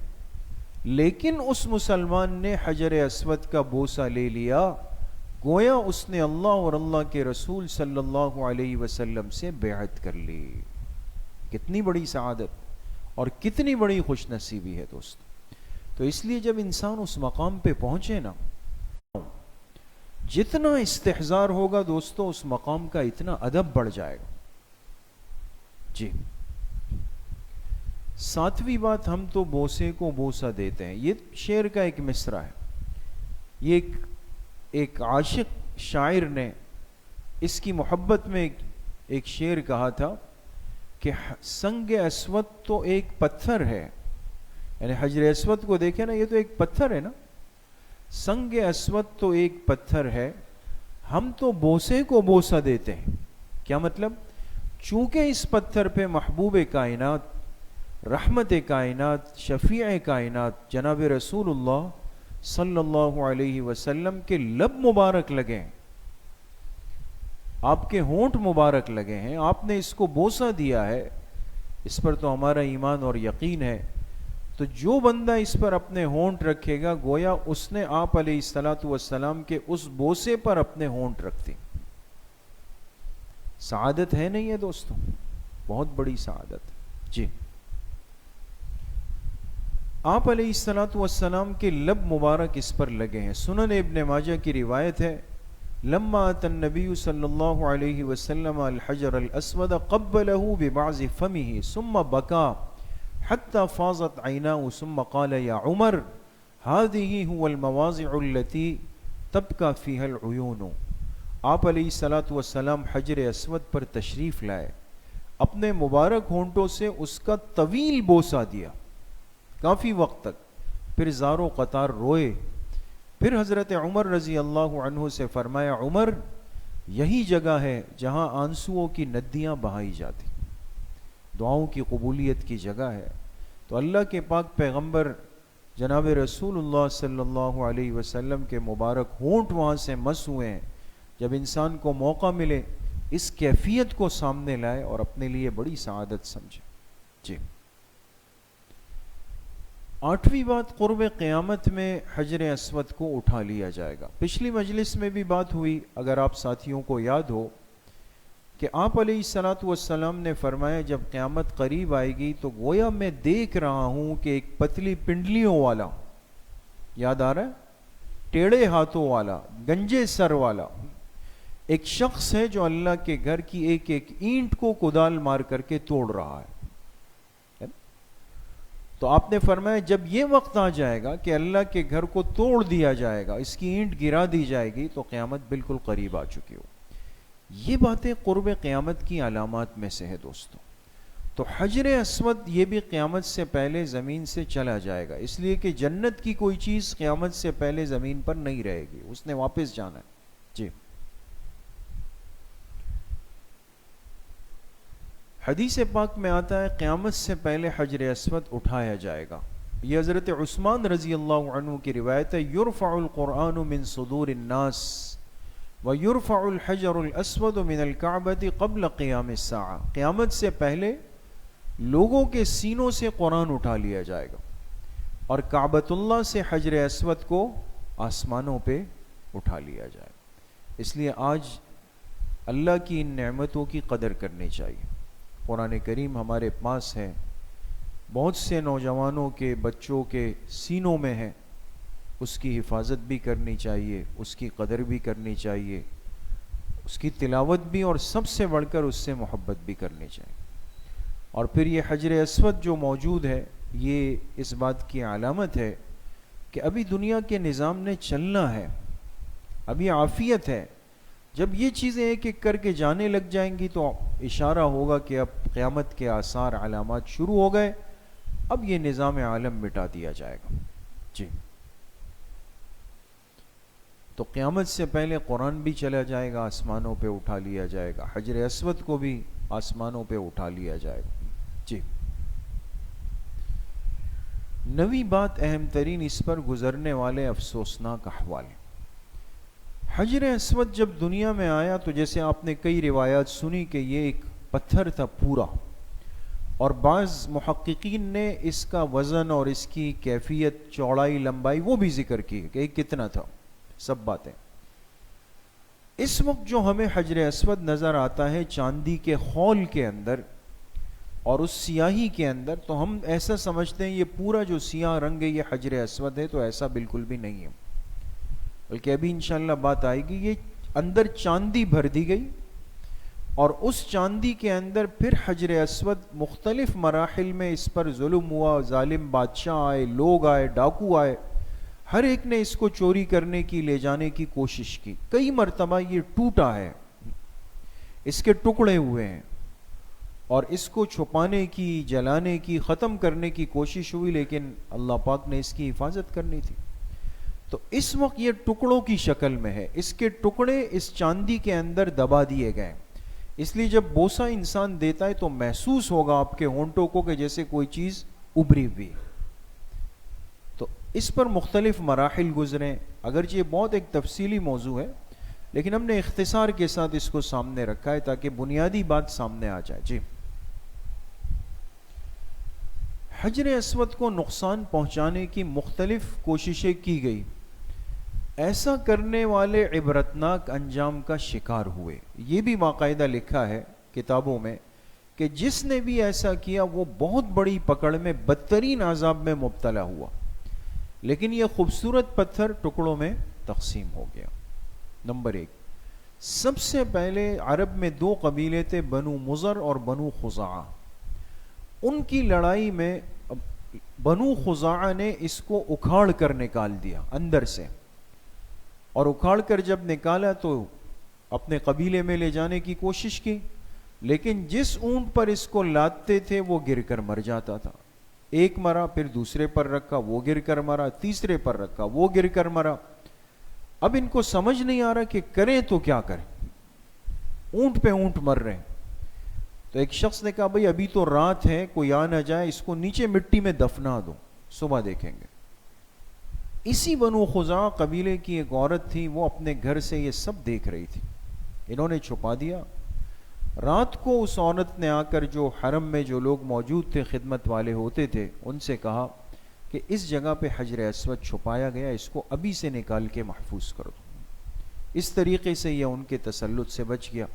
لیکن اس مسلمان نے حجر اسود کا بوسہ لے لیا، گویا اس نے اللہ اور اللہ کے رسول صلی اللہ علیہ وسلم سے بیعت کر لی۔ کتنی بڑی سعادت اور کتنی بڑی خوش نصیبی ہے دوست۔ تو اس لیے جب انسان اس مقام پہ پہنچے نا، جتنا استحضار ہوگا دوستو، اس مقام کا اتنا ادب بڑھ جائے گا۔ جی، ساتویں بات، ہم تو بوسے کو بوسہ دیتے ہیں۔ یہ شعر کا ایک مصرع ہے، یہ ایک عاشق شاعر نے اس کی محبت میں ایک شعر کہا تھا کہ سنگ اسود تو ایک پتھر ہے، یعنی حجر اسود کو دیکھیں نا، یہ تو ایک پتھر ہے نا، سنگ اسود تو ایک پتھر ہے، ہم تو بوسے کو بوسہ دیتے ہیں۔ کیا مطلب؟ چونکہ اس پتھر پہ محبوب کائنات، رحمت کائنات، شفیع کائنات جناب رسول اللہ صلی اللہ علیہ وسلم کے لب مبارک لگے ہیں، آپ کے ہونٹ مبارک لگے ہیں، آپ نے اس کو بوسہ دیا ہے، اس پر تو ہمارا ایمان اور یقین ہے۔ تو جو بندہ اس پر اپنے ہونٹ رکھے گا، گویا اس نے آپ علیہ الصلاۃ والسلام کے اس بوسے پر اپنے ہونٹ رکھ دی۔ سعادت ہے نہیں ہے دوستوں؟ بہت بڑی سعادت۔ جی، آپ علیہ الصلاۃ والسلام کے لب مبارک اس پر لگے ہیں۔ سنن ابن ماجہ کی روایت ہے، لما اتى النبي صلی اللہ علیہ وسلم الحجر الاسود قبله ببعض فمه ثم بكى حتى فاضت عيناه ثم قال يا عمر هذه هو المواضع التي تبكى فيها العيون۔ آپ علیہ الصلاۃ والسلام حجر اسود پر تشریف لائے، اپنے مبارک ہونٹوں سے اس کا طویل بوسہ دیا کافی وقت تک، پھر زار و قطار روئے، پھر حضرت عمر رضی اللہ عنہ سے فرمایا، عمر یہی جگہ ہے جہاں آنسوؤں کی ندیاں بہائی جاتی، دعاؤں کی قبولیت کی جگہ ہے۔ تو اللہ کے پاک پیغمبر جناب رسول اللہ صلی اللہ علیہ وسلم کے مبارک ہونٹ وہاں سے مس ہوئے ہیں۔ جب انسان کو موقع ملے اس کیفیت کو سامنے لائے اور اپنے لیے بڑی سعادت سمجھے۔ جی، آٹھویں بات، قرب قیامت میں حجر اسود کو اٹھا لیا جائے گا۔ پچھلی مجلس میں بھی بات ہوئی، اگر آپ ساتھیوں کو یاد ہو، کہ آپ علیہ الصلاۃ والسلام نے فرمایا جب قیامت قریب آئے گی تو گویا میں دیکھ رہا ہوں کہ ایک پتلی پنڈلیوں والا، یاد آ رہا ہے، ٹیڑھے ہاتھوں والا، گنجے سر والا ایک شخص ہے جو اللہ کے گھر کی ایک ایک اینٹ کو کدال مار کر کے توڑ رہا ہے۔ تو آپ نے فرمایا جب یہ وقت آ جائے گا کہ اللہ کے گھر کو توڑ دیا جائے گا، اس کی اینٹ گرا دی جائے گی، تو قیامت بالکل قریب آ چکی ہو۔ یہ باتیں قرب قیامت کی علامات میں سے ہے دوستو۔ تو حجر اسود یہ بھی قیامت سے پہلے زمین سے چلا جائے گا، اس لیے کہ جنت کی کوئی چیز قیامت سے پہلے زمین پر نہیں رہے گی، اس نے واپس جانا ہے۔ جی، حدیث پاک میں آتا ہے قیامت سے پہلے حجر اسود اٹھایا جائے گا۔ یہ حضرت عثمان رضی اللہ عنہ کی روایت ہے، یرفع القرآن من صدور الناس ویرفع الحجر الاسود من الکعبۃ قبل قیام الساعہ۔ قیامت سے پہلے لوگوں کے سینوں سے قرآن اٹھا لیا جائے گا اور کعبۃ اللہ سے حجر اسود کو آسمانوں پہ اٹھا لیا جائے گا۔ اس لیے آج اللہ کی ان نعمتوں کی قدر کرنی چاہیے۔ قرآن کریم ہمارے پاس ہے، بہت سے نوجوانوں کے بچوں کے سینوں میں ہے، اس کی حفاظت بھی کرنی چاہیے، اس کی قدر بھی کرنی چاہیے، اس کی تلاوت بھی، اور سب سے بڑھ کر اس سے محبت بھی کرنی چاہیے۔ اور پھر یہ حجر اسود جو موجود ہے، یہ اس بات کی علامت ہے کہ ابھی دنیا کے نظام نے چلنا ہے، ابھی عافیت ہے۔ جب یہ چیزیں ایک ایک کر کے جانے لگ جائیں گی تو اشارہ ہوگا کہ اب قیامت کے آثار علامات شروع ہو گئے، اب یہ نظام عالم مٹا دیا جائے گا۔ جی، تو قیامت سے پہلے قرآن بھی چلا جائے گا، آسمانوں پہ اٹھا لیا جائے گا، حجر اسود کو بھی آسمانوں پہ اٹھا لیا جائے گا۔ جی، نویں بات، اہم ترین اس پر گزرنے والے افسوسناک احوال۔ حجر اسود جب دنیا میں آیا تو جیسے آپ نے کئی روایات سنی کہ یہ ایک پتھر تھا پورا، اور بعض محققین نے اس کا وزن اور اس کی کیفیت، چوڑائی، لمبائی وہ بھی ذکر کی کہ یہ کتنا تھا، سب باتیں۔ اس وقت جو ہمیں حجر اسود نظر آتا ہے چاندی کے خول کے اندر اور اس سیاہی کے اندر، تو ہم ایسا سمجھتے ہیں یہ پورا جو سیاہ رنگ ہے یہ حجر اسود ہے، تو ایسا بالکل بھی نہیں ہے، بلکہ ابھی انشاءاللہ بات آئے گی۔ یہ اندر چاندی بھر دی گئی، اور اس چاندی کے اندر پھر حجر اسود مختلف مراحل میں اس پر ظلم ہوا، ظالم بادشاہ آئے، لوگ آئے، ڈاکو آئے، ہر ایک نے اس کو چوری کرنے کی، لے جانے کی کوشش کی۔ کئی مرتبہ یہ ٹوٹا ہے، اس کے ٹکڑے ہوئے ہیں، اور اس کو چھپانے کی، جلانے کی، ختم کرنے کی کوشش ہوئی، لیکن اللہ پاک نے اس کی حفاظت کرنی تھی۔ تو اس وقت یہ ٹکڑوں کی شکل میں ہے، اس کے ٹکڑے اس چاندی کے اندر دبا دیے گئے، اس لیے جب بوسہ انسان دیتا ہے تو محسوس ہوگا آپ کے ہونٹوں کو کہ جیسے کوئی چیز ابری ہوئی۔ تو اس پر مختلف مراحل گزرے، اگرچہ یہ بہت ایک تفصیلی موضوع ہے، لیکن ہم نے اختصار کے ساتھ اس کو سامنے رکھا ہے تاکہ بنیادی بات سامنے آ جائے۔ جی، حجر اسود کو نقصان پہنچانے کی مختلف کوششیں کی گئی، ایسا کرنے والے عبرتناک انجام کا شکار ہوئے۔ یہ بھی باقاعدہ لکھا ہے کتابوں میں کہ جس نے بھی ایسا کیا وہ بہت بڑی پکڑ میں، بدترین عذاب میں مبتلا ہوا، لیکن یہ خوبصورت پتھر ٹکڑوں میں تقسیم ہو گیا۔ نمبر 1، سب سے پہلے عرب میں 2 قبیلے تھے، بنو مضر اور بنو خزاعہ۔ ان کی لڑائی میں بنو خزاعہ نے اس کو اکھاڑ کر نکال دیا اندر سے، اور اکھاڑ کر جب نکالا تو اپنے قبیلے میں لے جانے کی کوشش کی، لیکن جس اونٹ پر اس کو لادتے تھے وہ گر کر مر جاتا تھا۔ ایک مرا، پھر دوسرے پر رکھا، وہ گر کر مرا، تیسرے پر رکھا، وہ گر کر مرا۔ اب ان کو سمجھ نہیں آ رہا کہ کریں تو کیا کریں، اونٹ پہ اونٹ مر رہے ہیں۔ تو ایک شخص نے کہا بھئی ابھی تو رات ہے، کوئی آ نہ جائے، اس کو نیچے مٹی میں دفنا دو، صبح دیکھیں گے۔ اسی بنو خزاعہ قبیلے کی ایک عورت تھی، وہ اپنے گھر سے یہ سب دیکھ رہی تھی، انہوں نے چھپا دیا۔ رات کو اس عورت نے آ کر جو حرم میں جو لوگ موجود تھے، خدمت والے ہوتے تھے، ان سے کہا کہ اس جگہ پہ حجر اسود چھپایا گیا، اس کو ابھی سے نکال کے محفوظ کر دو۔ اس طریقے سے یہ ان کے تسلط سے بچ گیا۔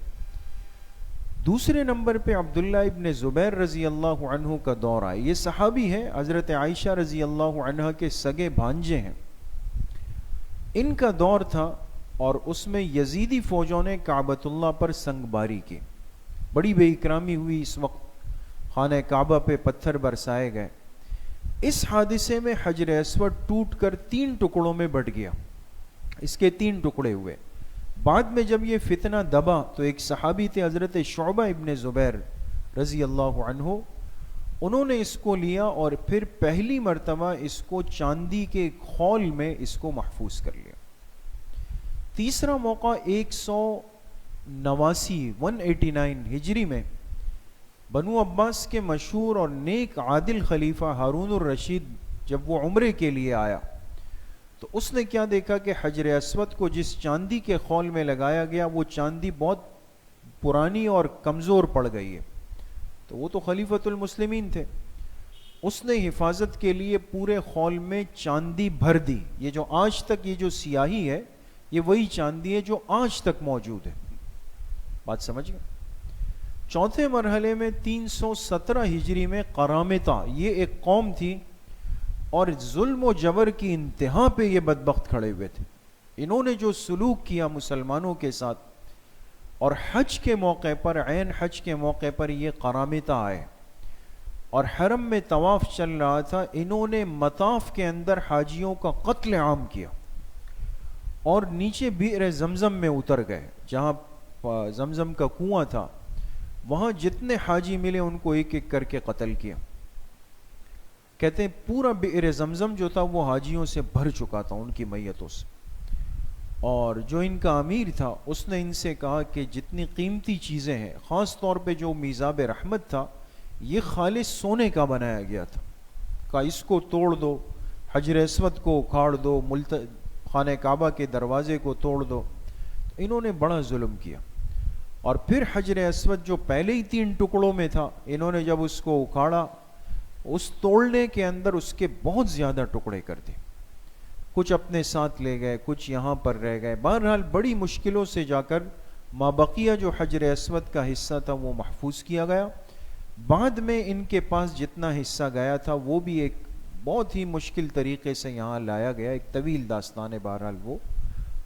دوسرے نمبر پہ عبداللہ ابن زبیر رضی اللہ عنہ کا دور آئے۔ یہ صحابی ہیں، حضرت عائشہ رضی اللہ عنہ کے سگے بھانجے ہیں۔ ان کا دور تھا، اور اس میں یزیدی فوجوں نے کعبۃ اللہ پر سنگ باری کی، بڑی بے اکرامی ہوئی۔ اس وقت خانہ کعبہ پہ پتھر برسائے گئے۔ اس حادثے میں حجر اسود ٹوٹ کر 3 ٹکڑوں میں بٹ گیا، اس کے 3 ٹکڑے ہوئے۔ بعد میں جب یہ فتنہ دبا تو ایک صحابی تھے حضرت شعبہ ابن زبیر رضی اللہ عنہ، انہوں نے اس کو لیا اور پھر پہلی مرتبہ اس کو چاندی کے خول میں اس کو محفوظ کر لیا۔ تیسرا موقع 189 ہجری میں بنو عباس کے مشہور اور نیک عادل خلیفہ ہارون الرشید جب وہ عمرے کے لیے آیا تو اس نے کیا دیکھا کہ حجر اسود کو جس چاندی کے خول میں لگایا گیا وہ چاندی بہت پرانی اور کمزور پڑ گئی ہے۔ تو وہ تو خلیفۃ المسلمین تھے، اس نے حفاظت کے لیے پورے خول میں چاندی بھر دی۔ یہ جو آج تک یہ جو سیاہی ہے یہ وہی چاندی ہے جو آج تک موجود ہے، بات سمجھ گئے۔ چوتھے مرحلے میں 317 ہجری میں قرامطہ، یہ ایک قوم تھی اور ظلم و جبر کی انتہا پہ یہ بدبخت کھڑے ہوئے تھے۔ انہوں نے جو سلوک کیا مسلمانوں کے ساتھ، اور حج کے موقع پر، عین حج کے موقع پر یہ قرامطہ آئے اور حرم میں طواف چل رہا تھا، انہوں نے مطاف کے اندر حاجیوں کا قتل عام کیا اور نیچے بئر زمزم میں اتر گئے، جہاں زمزم کا کنواں تھا وہاں جتنے حاجی ملے ان کو ایک ایک کر کے قتل کیا۔ کہتے ہیں پورا بئر زمزم جو تھا وہ حاجیوں سے بھر چکا تھا، ان کی میتوں سے۔ اور جو ان کا امیر تھا اس نے ان سے کہا کہ جتنی قیمتی چیزیں ہیں، خاص طور پہ جو میزاب رحمت تھا یہ خالص سونے کا بنایا گیا تھا، کہا اس کو توڑ دو، حجر اسود کو اکھاڑ دو، خانہ کعبہ کے دروازے کو توڑ دو۔ تو انہوں نے بڑا ظلم کیا، اور پھر حجر اسود جو پہلے ہی 3 ٹکڑوں میں تھا، انہوں نے جب اس کو اکھاڑا، اس توڑنے کے اندر اس کے بہت زیادہ ٹکڑے کر دیے، کچھ اپنے ساتھ لے گئے، کچھ یہاں پر رہ گئے۔ بہرحال بڑی مشکلوں سے جا کر مابقیہ جو حجر اسود کا حصہ تھا وہ محفوظ کیا گیا۔ بعد میں ان کے پاس جتنا حصہ گیا تھا وہ بھی ایک بہت ہی مشکل طریقے سے یہاں لایا گیا، ایک طویل داستان ہے بہرحال وہ۔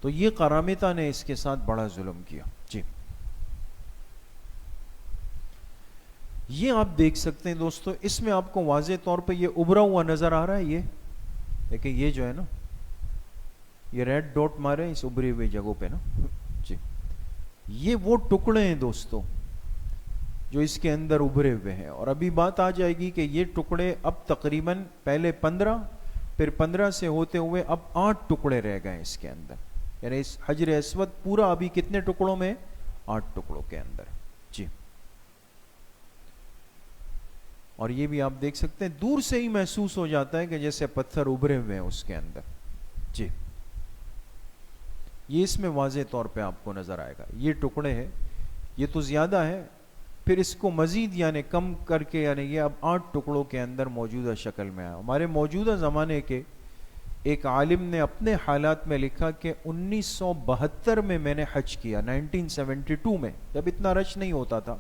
تو یہ قرامطہ نے اس کے ساتھ بڑا ظلم کیا۔ جی، یہ آپ دیکھ سکتے ہیں دوستو، اس میں آپ کو واضح طور پہ یہ ابھرا ہوا نظر آ رہا ہے، یہ دیکھیں، یہ جو ہے نا، یہ ریڈ ڈاٹ مارے اس ابھری ہوئی جگہوں پہ نا، جی، یہ وہ ٹکڑے ہیں دوستو جو اس کے اندر ابھرے ہوئے ہیں۔ اور ابھی بات آ جائے گی کہ یہ ٹکڑے اب تقریباً پہلے 15، پھر 15 سے ہوتے ہوئے اب 8 ٹکڑے رہ گئے اس کے اندر، یعنی اس حجر اسود پورا ابھی کتنے ٹکڑوں میں؟ 8 ٹکڑوں کے اندر۔ جی، اور یہ بھی آپ دیکھ سکتے ہیں، دور سے ہی محسوس ہو جاتا ہے کہ جیسے پتھر ابھرے ہوئے ہیں اس کے اندر۔ جی، یہ اس میں واضح طور پہ آپ کو نظر آئے گا، یہ ٹکڑے ہیں، یہ تو زیادہ ہے، پھر اس کو مزید یعنی کم کر کے، یعنی یہ اب 8 ٹکڑوں کے اندر موجودہ شکل میں آیا۔ ہمارے موجودہ زمانے کے ایک عالم نے اپنے حالات میں لکھا کہ 1972 میں میں نے حج کیا، 1972 میں، جب اتنا رش نہیں ہوتا تھا،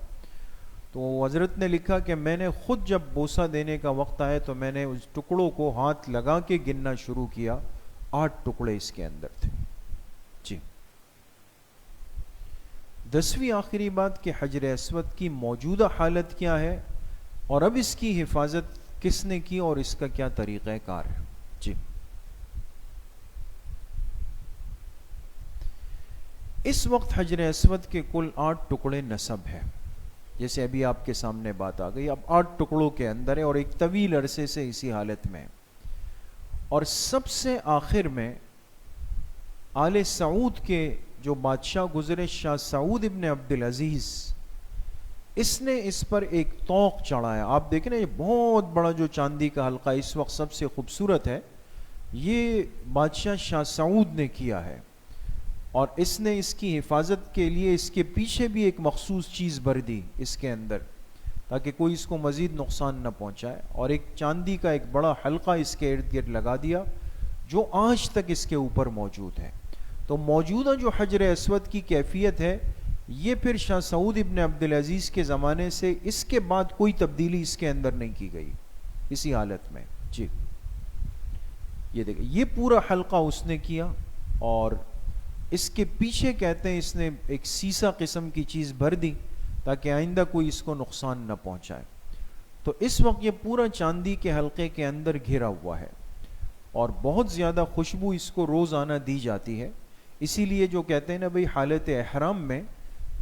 تو حضرت نے لکھا کہ میں نے خود جب بوسہ دینے کا وقت آیا تو میں نے اس ٹکڑوں کو ہاتھ لگا کے گننا شروع کیا، 8 ٹکڑے اس کے اندر تھے۔ جی، 10ویں آخری بات کہ حجر اسود کی موجودہ حالت کیا ہے اور اب اس کی حفاظت کس نے کی اور اس کا کیا طریقہ کار ہے۔ جی، اس وقت حجر اسود کے کل 8 ٹکڑے نصب ہے، جیسے ابھی آپ کے سامنے بات آ گئی، اب 8 ٹکڑوں کے اندر ہے اور ایک طویل عرصے سے اسی حالت میں۔ اور سب سے آخر میں آل سعود کے جو بادشاہ گزرے، شاہ سعود ابن عبدالعزیز، اس نے اس پر ایک طوق چڑھایا۔ آپ دیکھیں نا، یہ بہت بڑا جو چاندی کا حلقہ اس وقت سب سے خوبصورت ہے، یہ بادشاہ شاہ سعود نے کیا ہے، اور اس نے اس کی حفاظت کے لیے اس کے پیچھے بھی ایک مخصوص چیز بھر دی اس کے اندر، تاکہ کوئی اس کو مزید نقصان نہ پہنچائے، اور ایک چاندی کا ایک بڑا حلقہ اس کے ارد گرد لگا دیا جو آج تک اس کے اوپر موجود ہے۔ تو موجودہ جو حجر اسود کی کیفیت ہے، یہ پھر شاہ سعود ابن عبدالعزیز کے زمانے سے اس کے بعد کوئی تبدیلی اس کے اندر نہیں کی گئی، اسی حالت میں۔ جی، یہ دیکھیں، یہ پورا حلقہ اس نے کیا، اور اس کے پیچھے کہتے ہیں اس نے ایک سیسا قسم کی چیز بھر دی تاکہ آئندہ کوئی اس کو نقصان نہ پہنچائے۔ تو اس وقت یہ پورا چاندی کے حلقے کے اندر گھرا ہوا ہے اور بہت زیادہ خوشبو اس کو روزانہ دی جاتی ہے. اسی لیے جو کہتے ہیں نا بھئی حالت احرام میں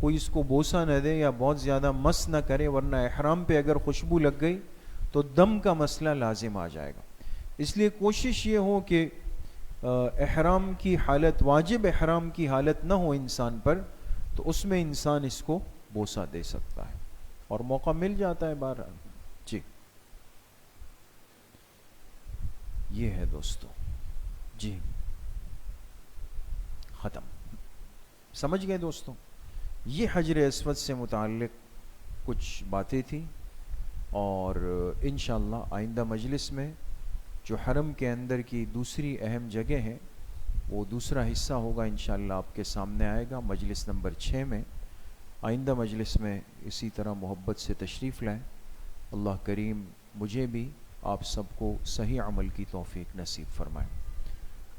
کوئی اس کو بوسہ نہ دے یا بہت زیادہ مس نہ کرے، ورنہ احرام پہ اگر خوشبو لگ گئی تو دم کا مسئلہ لازم آ جائے گا. اس لیے کوشش یہ ہو کہ احرام کی حالت، واجب احرام کی حالت نہ ہو انسان پر، تو اس میں انسان اس کو بوسہ دے سکتا ہے اور موقع مل جاتا ہے بہرحال. جی یہ ہے دوستو. جی ختم. سمجھ گئے دوستو؟ یہ حجر اسود سے متعلق کچھ باتیں تھیں، اور انشاءاللہ آئندہ مجلس میں جو حرم کے اندر کی دوسری اہم جگہ ہے وہ دوسرا حصہ ہوگا، انشاءاللہ آپ کے سامنے آئے گا مجلس نمبر 6 میں. آئندہ مجلس میں اسی طرح محبت سے تشریف لائیں. اللہ کریم مجھے بھی آپ سب کو صحیح عمل کی توفیق نصیب فرمائے.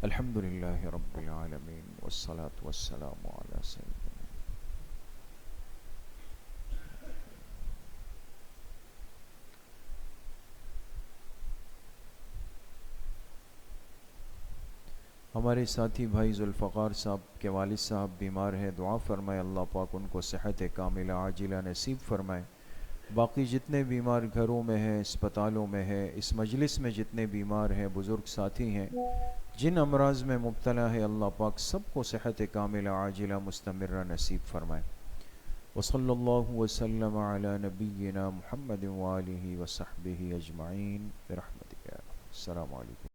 الحمدللہ رب العالمین والصلاة والسلام علی سیدنا. ہمارے ساتھی بھائی ذوالفقار صاحب کے والد صاحب بیمار ہیں، دعا فرمائے اللہ پاک ان کو صحت کاملہ عاجلہ نصیب فرمائے. باقی جتنے بیمار گھروں میں ہیں، اسپتالوں میں ہیں، اس مجلس میں جتنے بیمار ہیں، بزرگ ساتھی ہیں، جن امراض میں مبتلا ہے، اللہ پاک سب کو صحت کاملہ عاجلہ مستمرہ نصیب فرمائے. وصلی اللہ وسلم علی نبینا محمد وآلہ وصحبہ اجمعین برحمتک. السلام علیکم.